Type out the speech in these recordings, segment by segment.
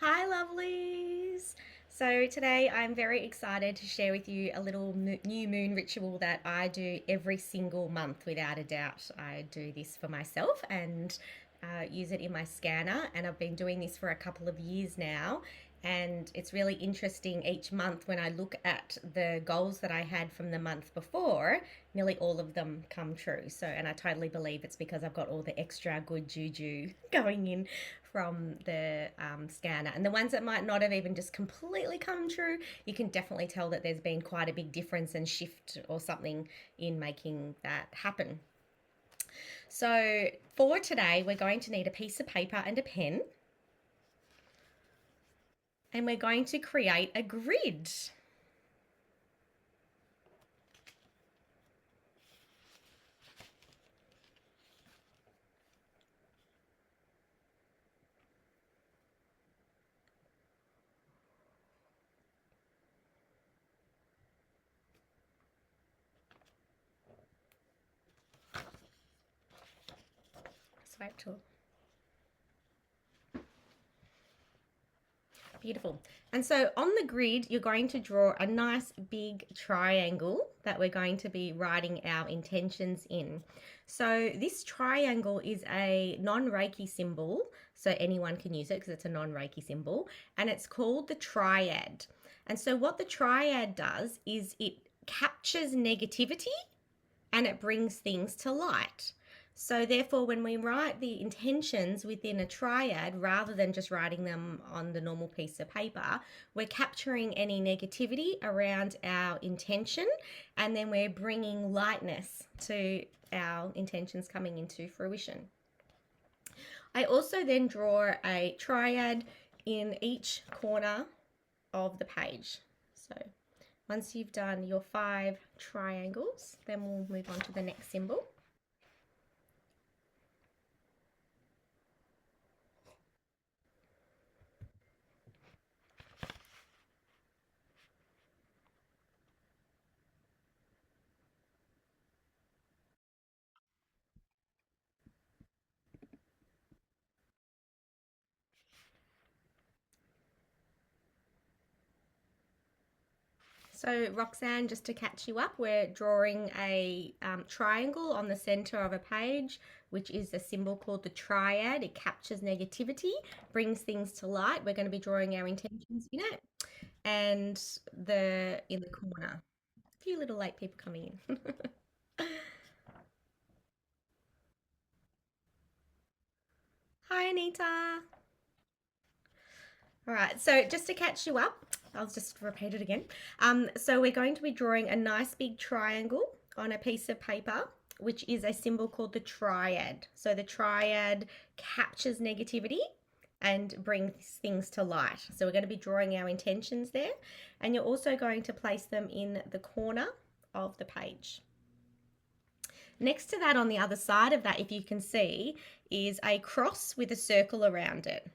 Hi, lovelies. So, today I'm very excited to share with you a little new moon ritual that I do every single month without a doubt. I do this for myself and use it in my scanner, and I've been doing this for a couple of years now. And it's really interesting each month when I look at the goals that I had from the month before, nearly all of them come true. So, and I totally believe it's because I've got all the extra good juju going in from the scanner. And the ones that might not have even just completely come true, you can definitely tell that there's been quite a big difference and shift or something in making that happen. So, for today, we're going to need a piece of paper and a pen, and we're going to create a grid. Swipe tool. Beautiful. And so on the grid, you're going to draw a nice big triangle that we're going to be writing our intentions in. So this triangle is a non-Reiki symbol, so anyone can use it because it's a non-Reiki symbol, and it's called the triad. And so what the triad does is it captures negativity and it brings things to light. So, therefore, when we write the intentions within a triad, rather than just writing them on the normal piece of paper, we're capturing any negativity around our intention and then we're bringing lightness to our intentions coming into fruition. I also then draw a triad in each corner of the page. So, once you've done your 5 triangles, then we'll move on to the next symbol. So, Roxanne, just to catch you up, we're drawing a triangle on the center of a page, which is a symbol called the triad. It captures negativity, brings things to light. We're going to be drawing our intentions in it, and the in the corner. A few little late people coming in. Hi, Anita. All right, so just to catch you up, I'll just repeat it again. So we're going to be drawing a nice big triangle on a piece of paper, which is a symbol called the triad. So the triad captures negativity and brings things to light. So we're going to be drawing our intentions there, and you're also going to place them in the corner of the page. Next to that, on the other side of that, if you can see, is a cross with a circle around it.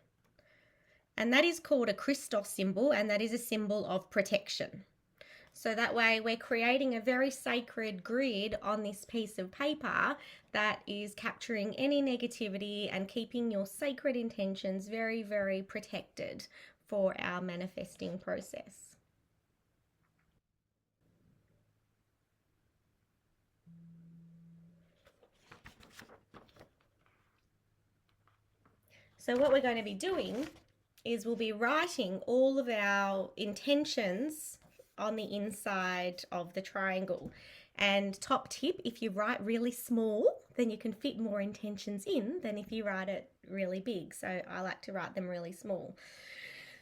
And that is called a Christos symbol, and that is a symbol of protection. So that way we're creating a very sacred grid on this piece of paper that is capturing any negativity and keeping your sacred intentions very, very protected for our manifesting process. So what we're going to be doing is we'll be writing all of our intentions on the inside of the triangle. And top tip, if you write really small, then you can fit more intentions in than if you write it really big. So I like to write them really small.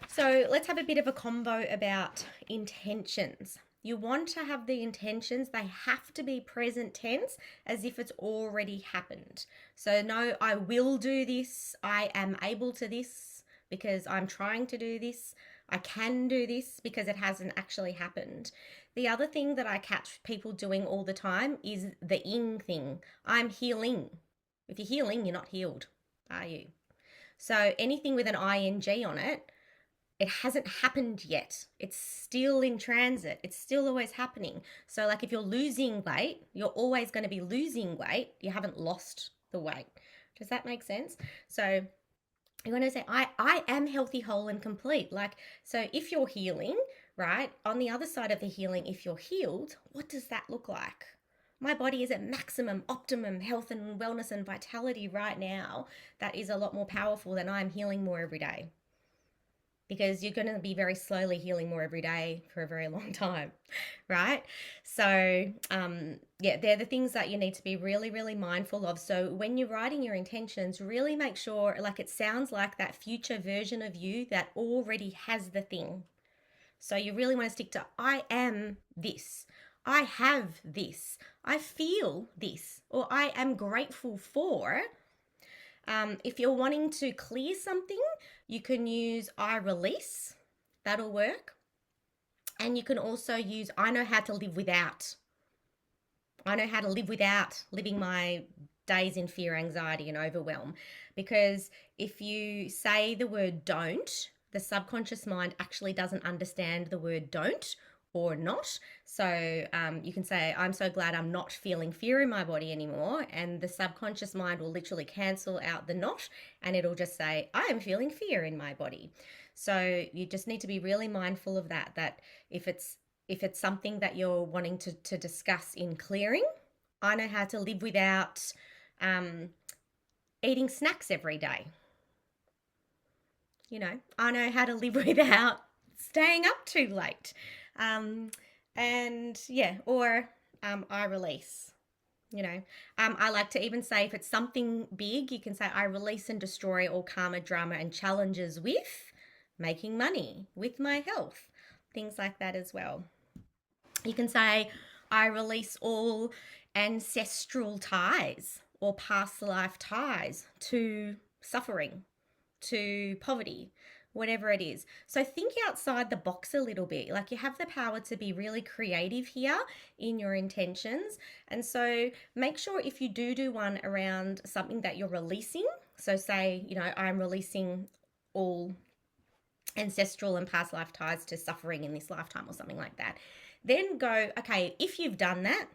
So let's have a bit of a combo about intentions. You want to have the intentions, they have to be present tense as if it's already happened. So, no, I will do this, I am able to this because I'm trying to do this, I can do this because it hasn't actually happened. The other thing that I catch people doing all the time is the ing thing. I'm healing. If you're healing, you're not healed, are you? So anything with an ing on it hasn't happened yet. It's still in transit. It's still always happening. So, like, if you're losing weight, you're always going to be losing weight. You haven't lost the weight. Does that make sense? So, You want to say, I am healthy, whole, and complete. Like, so if you're healing, right, on the other side of the healing, if you're healed, what does that look like? My body is at maximum, optimum health and wellness and vitality right now. That is a lot more powerful than I'm healing more every day, because you're going to be very slowly healing more every day for a very long time, right? So, yeah, they're the things that you need to be really, really mindful of. So, when you're writing your intentions, really make sure, like, it sounds like that future version of you that already has the thing. So, you really want to stick to, I am this, I have this, I feel this, or I am grateful for. If you're wanting to clear something, you can use I release. That'll work. And you can also use I know how to live without. I know how to live without living my days in fear, anxiety, and overwhelm. Because if you say the word don't, the subconscious mind actually doesn't understand the word don't or not. So you can say, I'm so glad I'm not feeling fear in my body anymore. And the subconscious mind will literally cancel out the not, and it'll just say, I am feeling fear in my body. So you just need to be really mindful of that, that if it's something that you're wanting to discuss in clearing, I know how to live without eating snacks every day. You know, I know how to live without staying up too late. And yeah, or I release. You know, I like to even say if it's something big, you can say I release and destroy all karma, drama, and challenges with making money, with my health, things like that as well. You can say I release all ancestral ties or past life ties to suffering, to poverty, whatever it is. So think outside the box a little bit. Like, you have the power to be really creative here in your intentions. And so make sure if you do one around something that you're releasing, so say, you know, I'm releasing all ancestral and past life ties to suffering in this lifetime or something like that. Then go, okay, if you've done that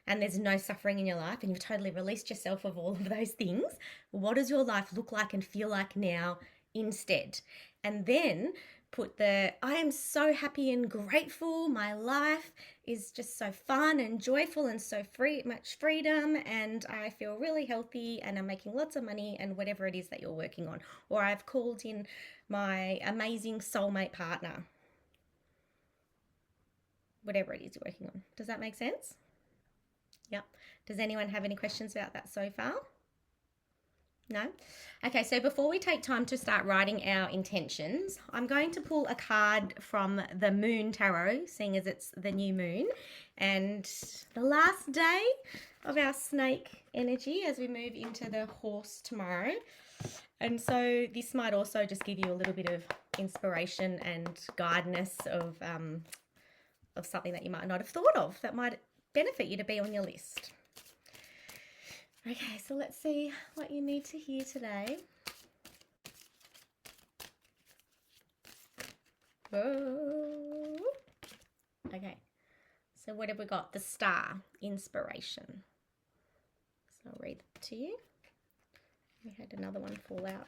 and there's no suffering in your life and you've totally released yourself of all of those things, what does your life look like and feel like now instead? And then put the, I am so happy and grateful. My life is just so fun and joyful and so much freedom, and I feel really healthy and I'm making lots of money, and whatever it is that you're working on. Or I've called in my amazing soulmate partner. Whatever it is you're working on. Does that make sense? Yep. Does anyone have any questions about that so far? No? Okay, so before we take time to start writing our intentions, I'm going to pull a card from the Moon Tarot, seeing as it's the new moon and the last day of our snake energy as we move into the horse tomorrow. And so this might also just give you a little bit of inspiration and guidance of something that you might not have thought of that might benefit you to be on your list. Okay, so let's see what you need to hear today. Whoa. Okay, so what have we got? The Star, inspiration. So I'll read it to you. We had another one fall out.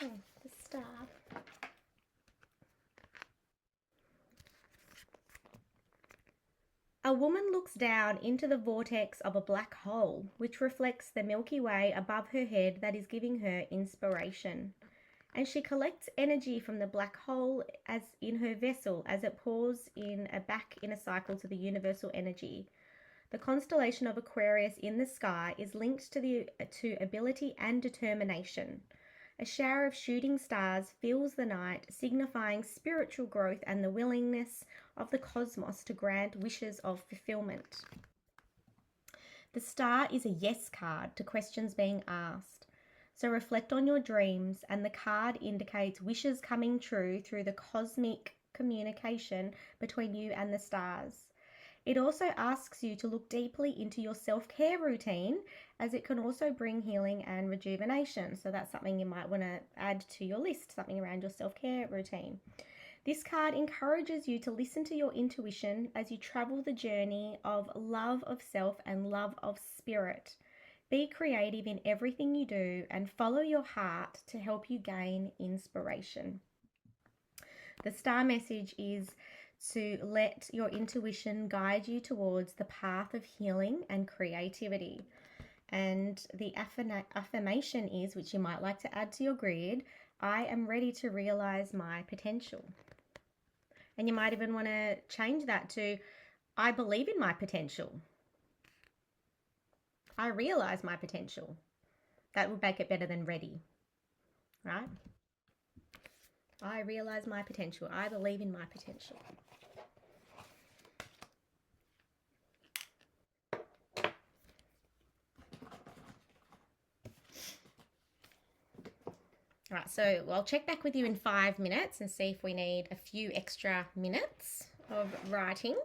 Oh, the Star. A woman looks down into the vortex of a black hole, which reflects the Milky Way above her head that is giving her inspiration. And she collects energy from the black hole as in her vessel as it pours back in a cycle to the universal energy. The constellation of Aquarius in the sky is linked to ability and determination. A shower of shooting stars fills the night, signifying spiritual growth and the willingness of the cosmos to grant wishes of fulfillment. The Star is a yes card to questions being asked. So reflect on your dreams, and the card indicates wishes coming true through the cosmic communication between you and the stars. It also asks you to look deeply into your self-care routine, as it can also bring healing and rejuvenation. So that's something you might want to add to your list, something around your self-care routine. This card encourages you to listen to your intuition as you travel the journey of love of self and love of spirit. Be creative in everything you do and follow your heart to help you gain inspiration. The star message is to let your intuition guide you towards the path of healing and creativity. And the affirmation is, which you might like to add to your grid, I am ready to realize my potential. And you might even want to change that to, I believe in my potential. I realize my potential. That would make it better than ready, right? I realize my potential. I believe in my potential. All right, so I'll check back with you in 5 minutes and see if we need a few extra minutes of writing.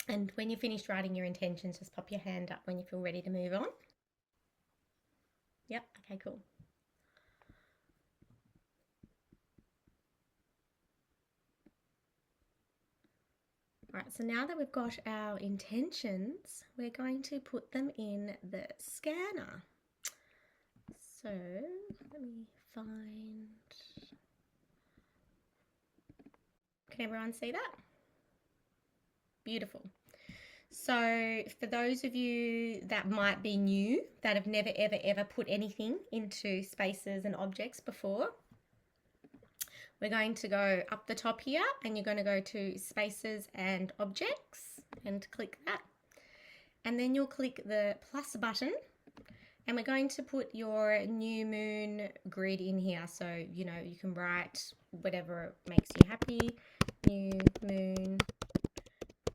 And when you're finished writing your intentions, just pop your hand up when you feel ready to move on. Yep, okay, cool. All right, so now that we've got our intentions, we're going to put them in the scanner. So let me find... Can everyone see that? Beautiful. So for those of you that might be new, that have never, ever, ever put anything into spaces and objects before, we're going to go up the top here and you're going to go to spaces and objects and click that. And then you'll click the plus button and we're going to put your new moon grid in here. So, you know, you can write whatever makes you happy. New moon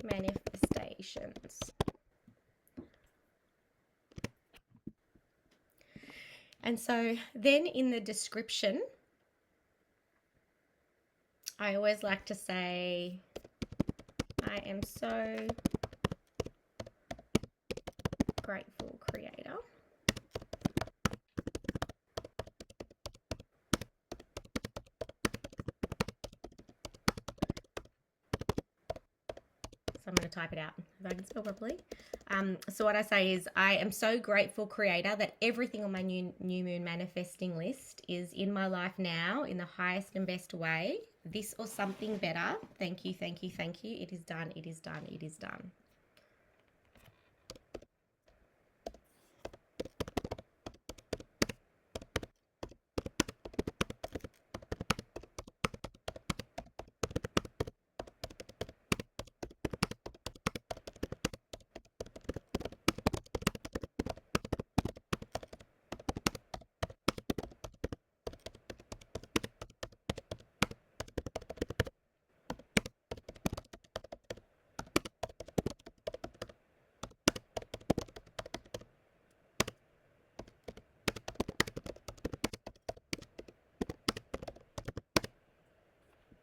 manifestations. And so then in the description, I always like to say, I am so grateful, Creator. So I'm going to type it out if I can spell properly. So what I say is, I am so grateful, Creator, that everything on my new moon manifesting list is in my life now in the highest and best way. This or something better. Thank you, thank you, thank you. It is done, it is done, it is done.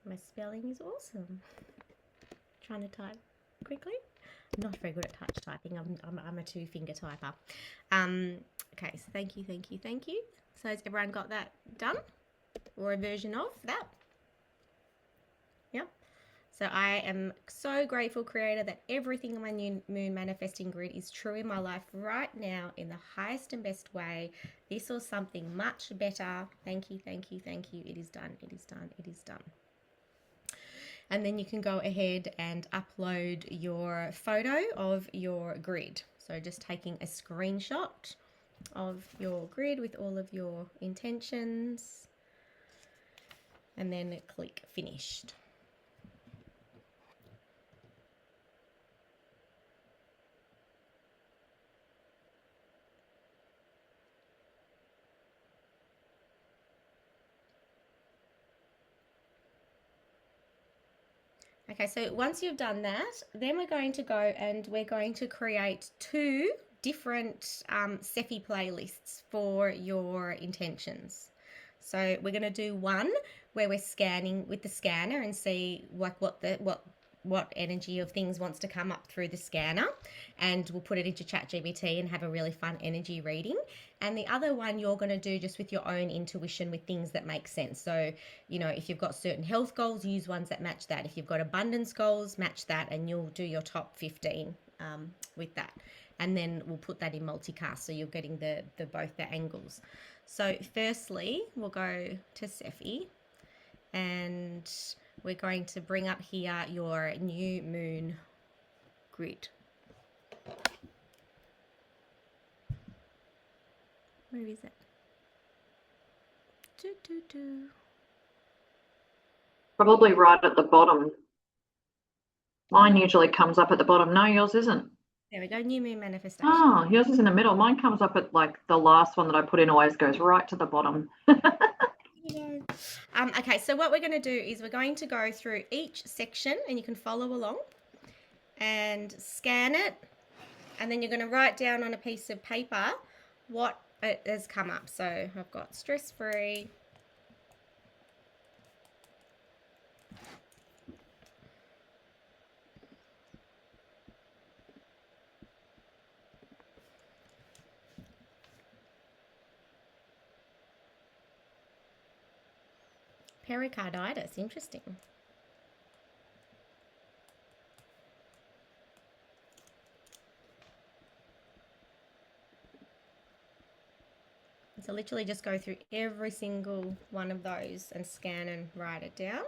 My spelling is awesome. Trying to type quickly. I'm not very good at touch typing. I'm a two-finger typer. Okay, so thank you, thank you, thank you. So has everyone got that done? Or a version of that? Yep. So I am so grateful, Creator, that everything in my new moon manifesting grid is true in my life right now in the highest and best way. This or something much better. Thank you, thank you, thank you. It is done, it is done, it is done. And then you can go ahead and upload your photo of your grid. So just taking a screenshot of your grid with all of your intentions and then click finished. Okay, so once you've done that, then we're going to go and we're going to create two different Sephi playlists for your intentions. So we're going to do one where we're scanning with the scanner and see what energy of things wants to come up through the scanner, and we'll put it into ChatGPT and have a really fun energy reading. And the other one you're going to do just with your own intuition with things that make sense. So, you know, if you've got certain health goals, use ones that match that. If you've got abundance goals, match that, and you'll do your top 15 with that. And then we'll put that in multicast, so you're getting the both the angles. So firstly, we'll go to Sephi, and we're going to bring up here your new moon grid. Where is it? Probably right at the bottom. Mine usually comes up at the bottom. No, yours isn't. There we go, new moon manifestation. Oh, yours is in the middle. Mine comes up at like the last one that I put in always goes right to the bottom. Okay, so what we're going to do is we're going to go through each section, and you can follow along and scan it, and then you're going to write down on a piece of paper what it has come up. So I've got stress-free, Pericarditis, interesting. So literally just go through every single one of those and scan and write it down.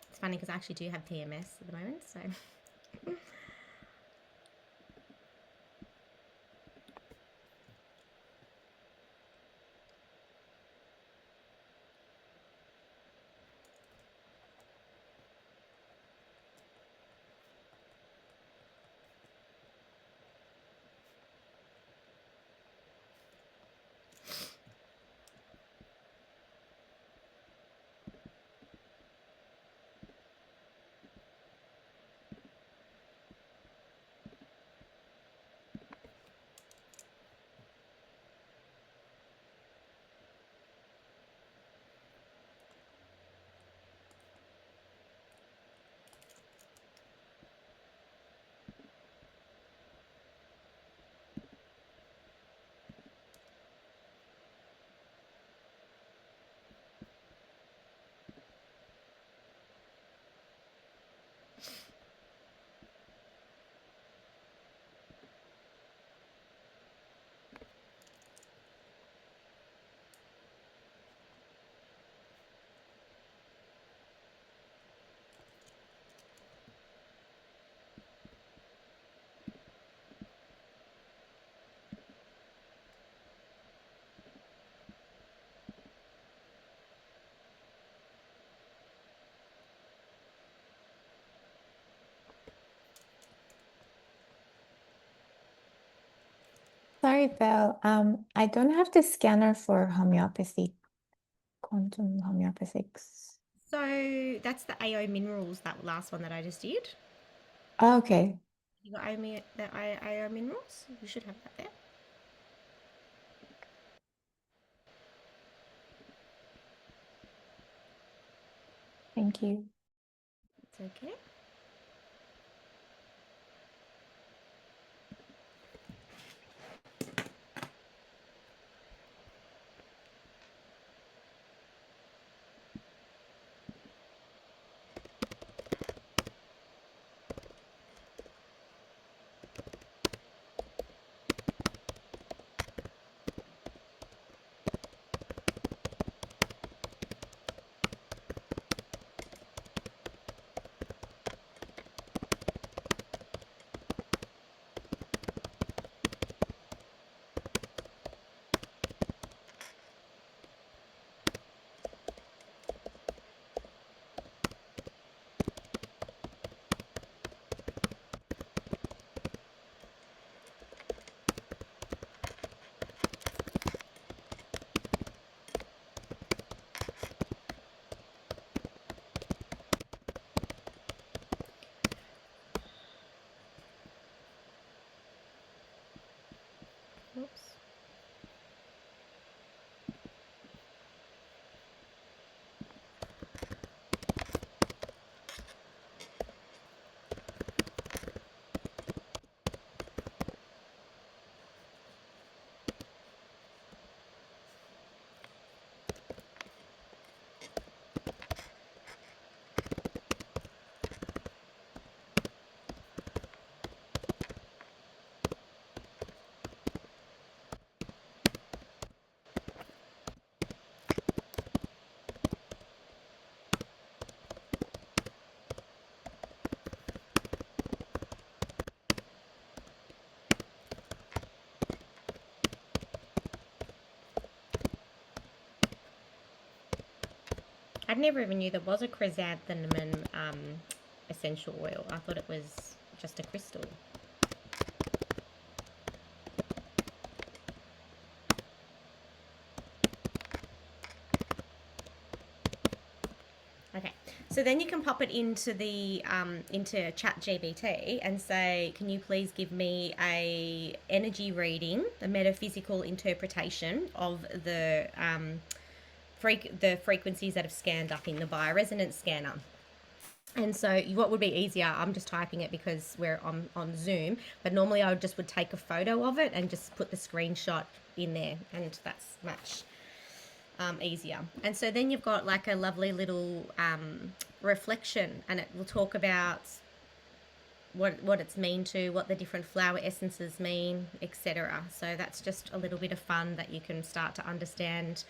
It's funny because I actually do have PMS at the moment, so. Sorry, Val. I don't have the scanner for homeopathy, quantum homeopathics. So that's the AO Minerals, that last one that I just did. Oh, okay. You got AO Minerals? You should have that there. Thank you. It's okay. Oops. I never even knew there was a chrysanthemum essential oil. I thought it was just a crystal. Okay, so then you can pop it into the into ChatGPT and say, can you please give me a energy reading, a metaphysical interpretation of the frequencies that have scanned up in the bioresonance scanner. And so what would be easier, I'm just typing it because we're on Zoom, but normally I would take a photo of it and just put the screenshot in there, and that's much easier. And so then you've got like a lovely little reflection, and it will talk about what it's mean to, what the different flower essences mean, etc. So that's just a little bit of fun that you can start to understand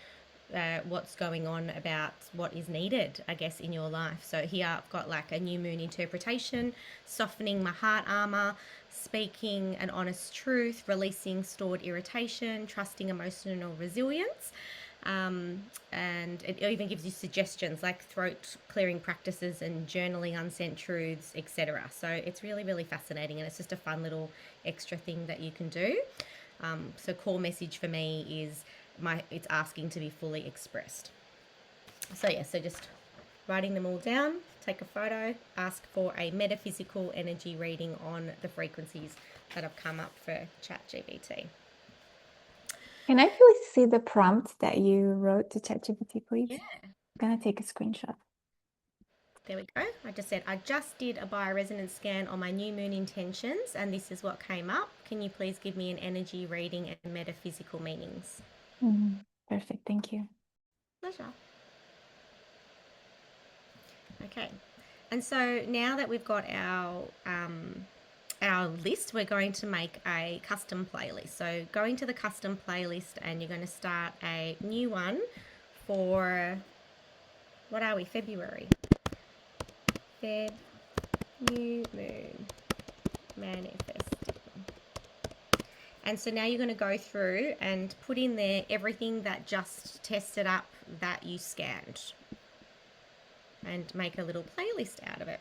what's going on, about what is needed, I guess, in your life. So here I've got like a new moon interpretation, softening my heart armor, speaking an honest truth, releasing stored irritation, trusting emotional resilience. And it even gives you suggestions like throat clearing practices and journaling unsent truths, etc. So it's really, really fascinating, and it's just a fun little extra thing that you can do. So core message for me is it's asking to be fully expressed. So yeah, so just writing them all down, take a photo, ask for a metaphysical energy reading on the frequencies that have come up for ChatGPT. Can I please see the prompt that you wrote to ChatGPT, please? Yeah. I'm gonna take a screenshot. There we go. I just said, I just did a bioresonance scan on my new moon intentions, and this is what came up. Can you please give me an energy reading and metaphysical meanings? Perfect, thank you. Pleasure. Okay. And so now that we've got our list, we're going to make a custom playlist. So going to the custom playlist, and you're going to start a new one for, what are we, February? Feb, new moon, manifesting. And so now you're going to go through and put in there everything that just tested up that you scanned, and make a little playlist out of it.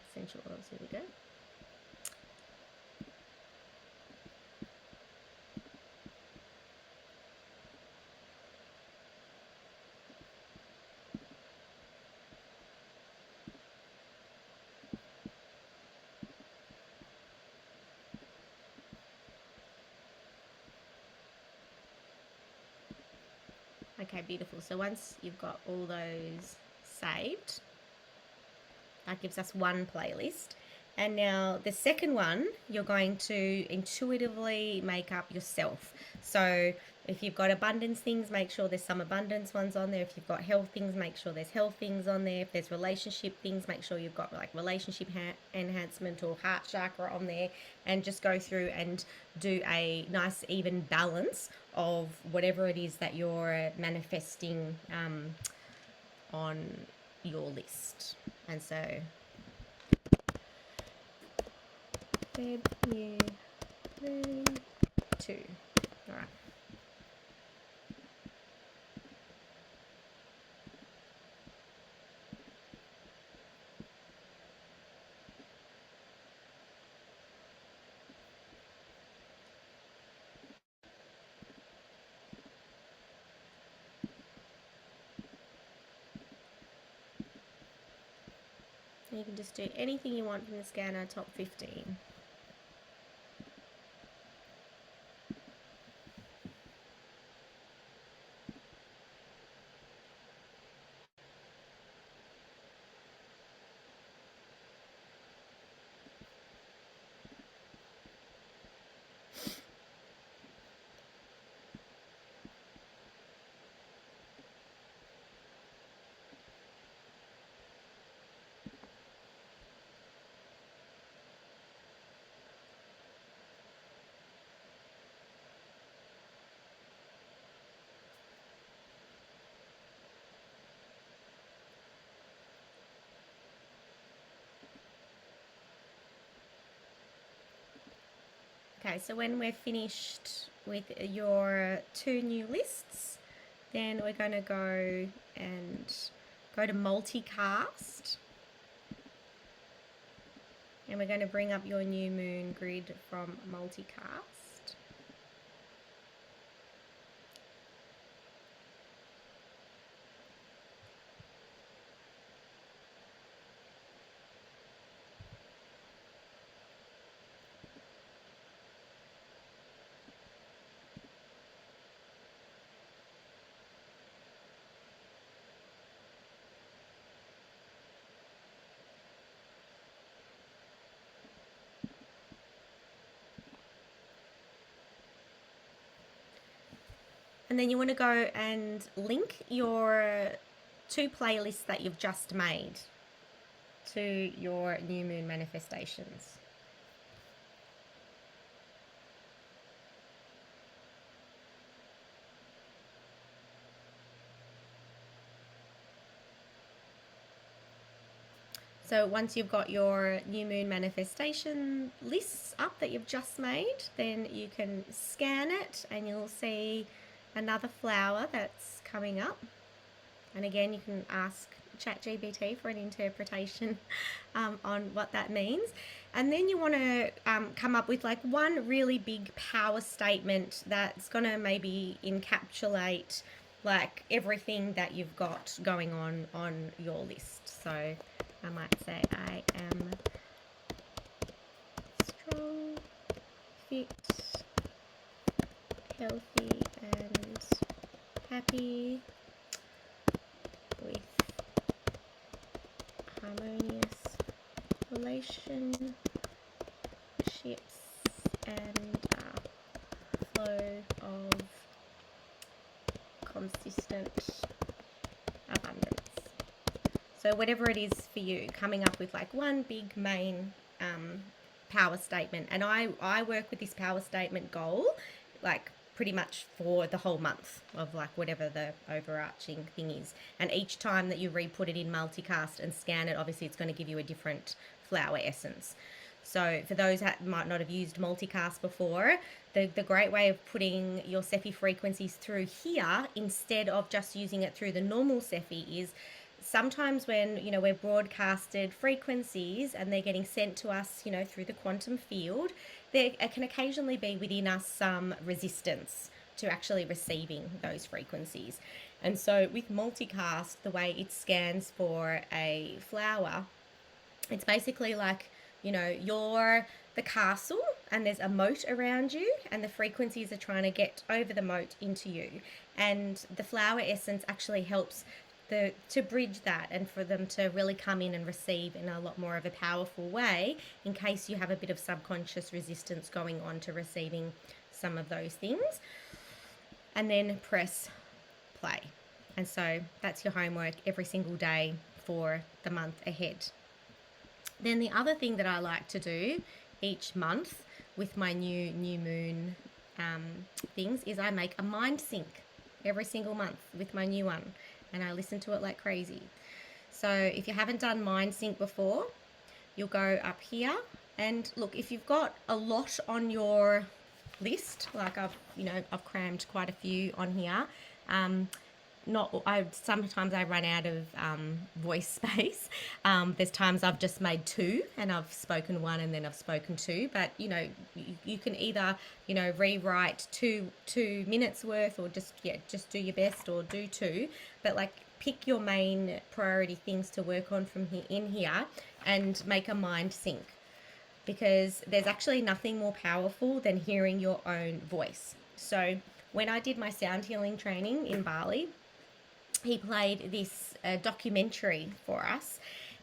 Essential oils, here we go. Okay, beautiful. So once you've got all those saved, that gives us one playlist. And now the second one, you're going to intuitively make up yourself. So if you've got abundance things, make sure there's some abundance ones on there. If you've got health things, make sure there's health things on there. If there's relationship things, make sure you've got like relationship enhancement or heart chakra on there. And just go through and do a nice even balance of whatever it is that you're manifesting on your list. And so Feb, new moon, 2. All right. You can just do anything you want from the scanner, top 15. Okay, so when we're finished with your 2 new lists, then we're going to go to multicast. And we're going to bring up your new moon grid from multicast. And then you want to go and link your 2 playlists that you've just made to your new moon manifestations. So once you've got your new moon manifestation lists up that you've just made, then you can scan it and you'll see another flower that's coming up. And again, you can ask ChatGPT for an interpretation on what that means. And then you want to come up with like one really big power statement that's going to maybe encapsulate like everything that you've got going on your list. So I might say, I am strong, fit, healthy and happy with harmonious relationships and flow of consistent abundance. So whatever it is for you, coming up with like one big main power statement. And I work with this power statement goal like pretty much for the whole month of like whatever the overarching thing is. And each time that you re-put it in multicast and scan it, obviously it's going to give you a different flower essence. So for those that might not have used multicast before, the great way of putting your Cephi frequencies through here instead of just using it through the normal Cephi is sometimes when, you know, we're broadcasted frequencies and they're getting sent to us, you know, through the quantum field, there can occasionally be within us some resistance to actually receiving those frequencies. And so with multicast, the way it scans for a flower, it's basically like, you know, you're the castle and there's a moat around you and the frequencies are trying to get over the moat into you. And the flower essence actually helps to bridge that and for them to really come in and receive in a lot more of a powerful way in case you have a bit of subconscious resistance going on to receiving some of those things. And then press play. And so that's your homework every single day for the month ahead. Then the other thing that I like to do each month with my new moon things is I make a mind sync every single month with my new one. And I listen to it like crazy. So if you haven't done mind sync before, you'll go up here and look, if you've got a lot on your list, like I've crammed quite a few on here. Sometimes I run out of voice space. There's times I've just made 2 and I've spoken 1 and then I've spoken 2. But you know, you can either rewrite 2 minutes worth or just do your best or do 2. But like pick your main priority things to work on from here and make a mind sync, because there's actually nothing more powerful than hearing your own voice. So when I did my sound healing training in Bali, he played this documentary for us,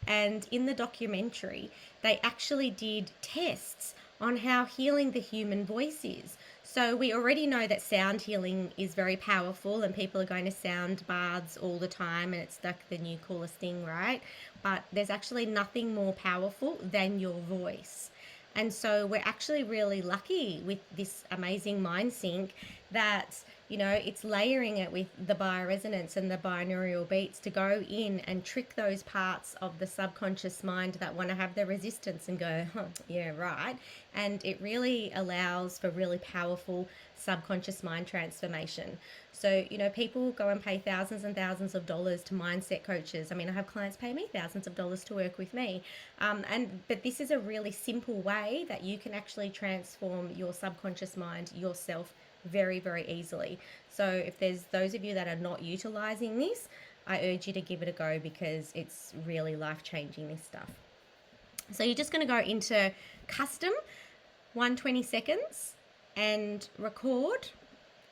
and in the documentary they actually did tests on how healing the human voice is. So we already know that sound healing is very powerful and people are going to sound baths all the time and it's like the new coolest thing, right? But there's actually nothing more powerful than your voice. And so we're actually really lucky with this amazing mind sync that you know, it's layering it with the bioresonance and the binaural beats to go in and trick those parts of the subconscious mind that want to have the resistance and go, huh, yeah, right. And it really allows for really powerful subconscious mind transformation. So, you know, people go and pay thousands and thousands of dollars to mindset coaches. I mean, I have clients pay me thousands of dollars to work with me. But this is a really simple way that you can actually transform your subconscious mind yourself very, very easily. So if there's those of you that are not utilizing this, I urge you to give it a go because it's really life-changing, this stuff. So you're just going to go into custom 120 seconds and record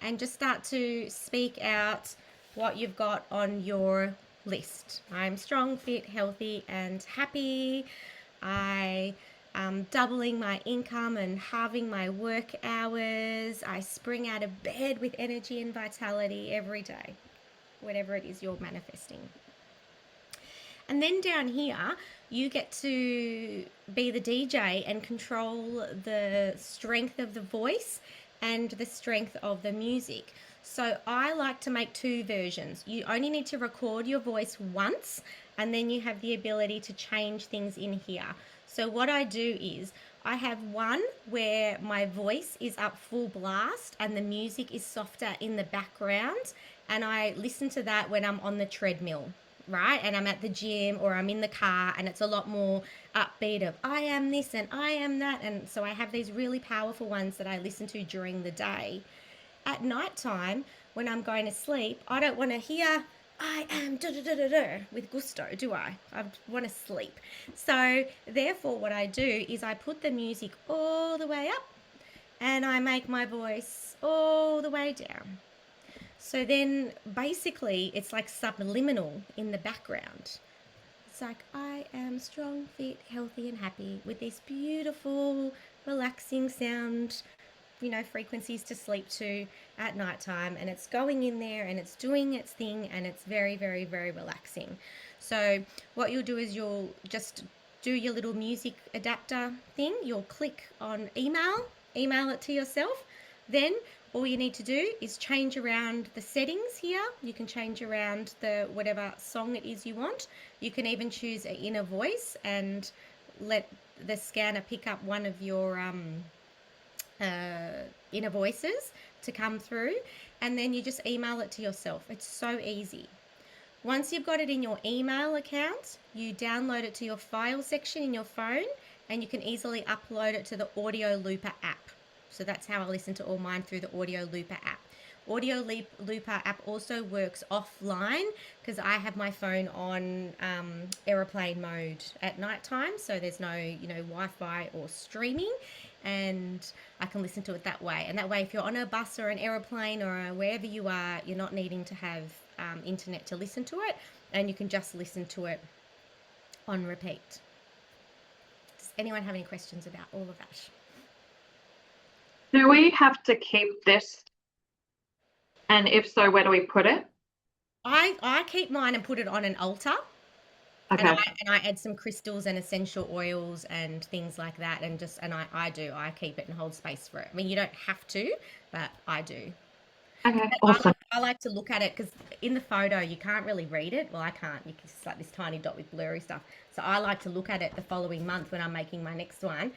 and just start to speak out what you've got on your list. I'm strong, fit, healthy, and happy. I am doubling my income and halving my work hours. I spring out of bed with energy and vitality every day, whatever it is you're manifesting. And then down here, you get to be the DJ and control the strength of the voice and the strength of the music. So I like to make two versions. You only need to record your voice once, and then you have the ability to change things in here. So what I do is I have one where my voice is up full blast and the music is softer in the background, and I listen to that when I'm on the treadmill, right? And I'm at the gym or I'm in the car, and it's a lot more upbeat of I am this and I am that. And so I have these really powerful ones that I listen to during the day. At night time, when I'm going to sleep, I don't want to hear I am da da da da da with gusto, do I? I want to sleep. So therefore what I do is I put the music all the way up and I make my voice all the way down. So then basically it's like subliminal in the background. It's like I am strong, fit, healthy, and happy with this beautiful, relaxing sound, you know, frequencies to sleep to at nighttime, and it's going in there and it's doing its thing, and it's very, very, very relaxing. So what you'll do is you'll just do your little music adapter thing. You'll click on email it to yourself. Then all you need to do is change around the settings here. You can change around the whatever song it is you want. You can even choose an inner voice and let the scanner pick up one of your inner voices to come through, and then you just email it to yourself. It's so easy. Once you've got it in your email account, you download it to your file section in your phone, and you can easily upload it to the Audio Looper app. So that's how I listen to all mine, through the Audio Looper app. Audio Looper app also works offline because I have my phone on airplane mode at night time, so there's no, you know, Wi-Fi or streaming, and I can listen to it that way. And that way, if you're on a bus or an aeroplane or wherever you are, you're not needing to have internet to listen to it, and you can just listen to it on repeat. Does anyone have any questions about all of that? Do we have to keep this? And if so, where do we put it? I keep mine and put it on an altar. Okay. And I add some crystals and essential oils and things like that, and I keep it and hold space for it. I mean, you don't have to, but I do. Okay, awesome. I like to look at it because in the photo you can't really read it. Well, I can't. It's like this tiny dot with blurry stuff. So I like to look at it the following month when I'm making my next one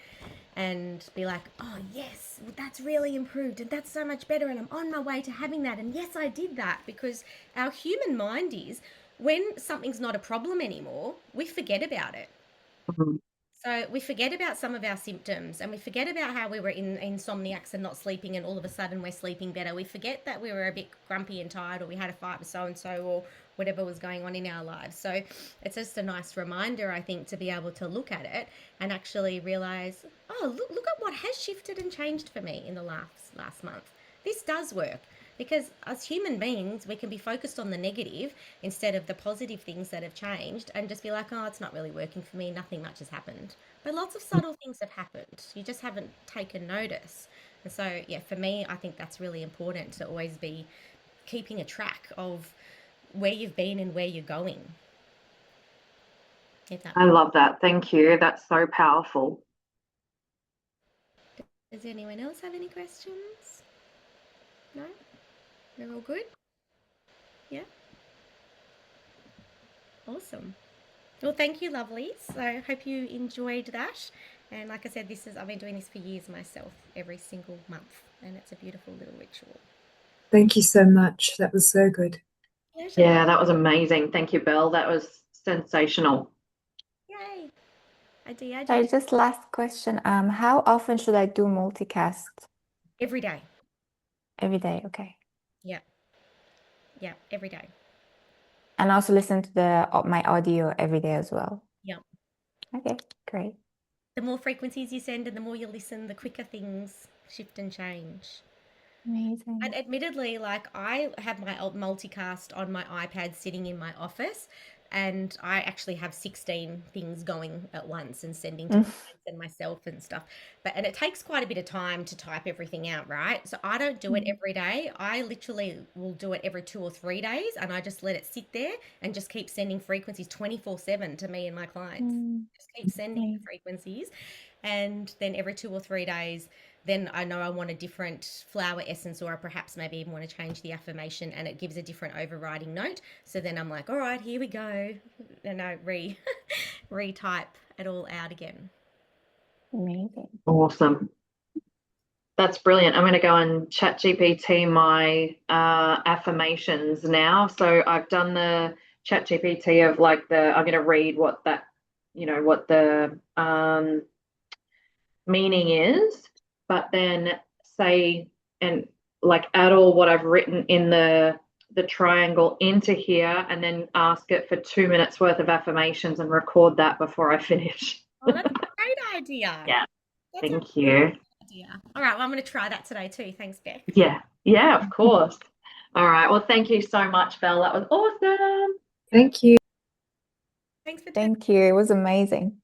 and be like, oh yes, that's really improved and that's so much better and I'm on my way to having that. And yes, I did that, because our human mind is, when something's not a problem anymore, we forget about it. Mhm. So we forget about some of our symptoms, and we forget about how we were insomniacs and not sleeping, and all of a sudden we're sleeping better. We forget that we were a bit grumpy and tired, or we had a fight with so-and-so, or whatever was going on in our lives. So it's just a nice reminder, I think, to be able to look at it and actually realize, oh, look at what has shifted and changed for me in the last month. This does work. Because as human beings, we can be focused on the negative instead of the positive things that have changed, and just be like, oh, it's not really working for me. Nothing much has happened. But lots of subtle things have happened. You just haven't taken notice. And so, yeah, for me, I think that's really important, to always be keeping a track of where you've been and where you're going. I love that. Thank you. That's so powerful. Does anyone else have any questions? No? They're all good? Yeah. Awesome. Well, thank you, lovelies. So I hope you enjoyed that. And like I said, I've been doing this for years myself, every single month, and it's a beautiful little ritual. Thank you so much. That was so good. Pleasure. Yeah, that was amazing. Thank you, Belle. That was sensational. Yay. Adia, Sorry, just last question. How often should I do multicast? every day. Every day, okay. Yeah. Yeah, every day. And also listen to my audio every day as well. Yeah. Okay, great. The more frequencies you send and the more you listen, the quicker things shift and change. Amazing. And admittedly, like I have my multicast on my iPad sitting in my office, and I actually have 16 things going at once and sending to clients and myself and stuff. And it takes quite a bit of time to type everything out, right? So I don't do it every day. I literally will do it every 2 or 3 days, and I just let it sit there and just keep sending frequencies 24/7 to me and my clients. Just keep sending the frequencies, and then every 2 or 3 days, then I know I want a different flower essence, or I perhaps maybe even want to change the affirmation, and it gives a different overriding note. So then I'm like, all right, here we go. And I retype it all out again. Amazing. Awesome. That's brilliant. I'm going to go and chat GPT my affirmations now. So I've done the chat GPT of like I'm going to read what that, what the meaning is, but then say and like add all what I've written in the triangle into here, and then ask it for 2 minutes worth of affirmations and record that before I finish. Oh, that's a great idea. Yeah. That's Thank you. idea. All right, well, I'm going to try that today too. Thanks, Beck. Yeah, of course. All right. Well, thank you so much, Belle. That was awesome. Thank you. Thanks for Thank you. It was amazing.